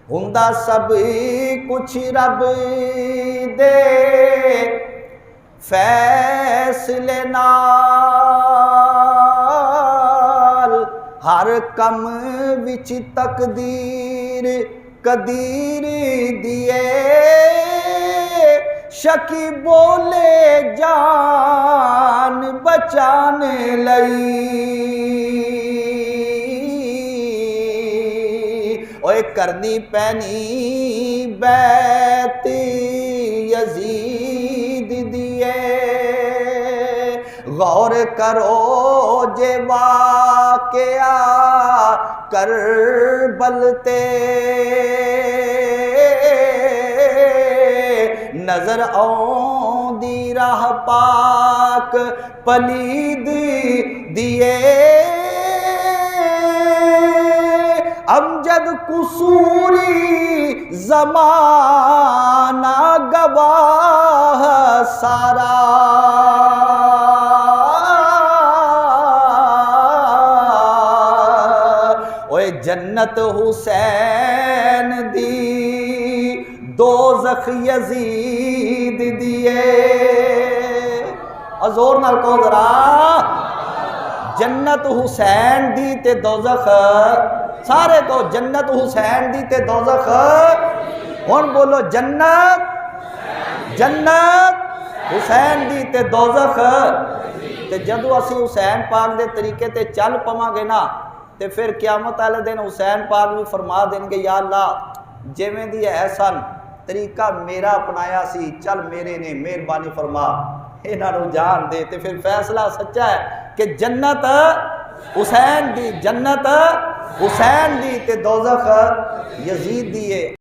हुंदा सब कुछ रब दे फैसले नाल, हर कम विच तकदीर कदीर दिए, शकी बोले जान बचाने लई। ओए करनी पैनी बैत यजीद दिए, गौर करो जे वाक़या करबल ते, नजर औंदी राह पाक पलीद दिए। अमजद कुसूरी ज़माना गवाह सारा, ओए जन्नत हुसैन दी दोज़ख यजीद दिए। अज़ोर नाल कहो जरा, जन्नत हुसैन दी ते दोज़ख, सारे को जन्नत हुसैन दी ते दोज़ख। हुण बोलो जन्नत, जन्नत हुसैन दी ते दोज़ख। ते जदों असी हुसैन पाक दे तरीके ते चल पवांगे ना, ते फिर क़यामत वाले दिन हुसैन पाक भी फरमा देंगे, या अल्लाह जिवें दी है सन तरीका मेरा अपनाया सी, चल मेरे ने मेहरबानी फरमा इन्हां नूं जान दे। ते फिर फैसला सच्चा है कि जन्नत हुसैन दी, जन्नत हुसैन दी ते दोज़ख यजीद दी है।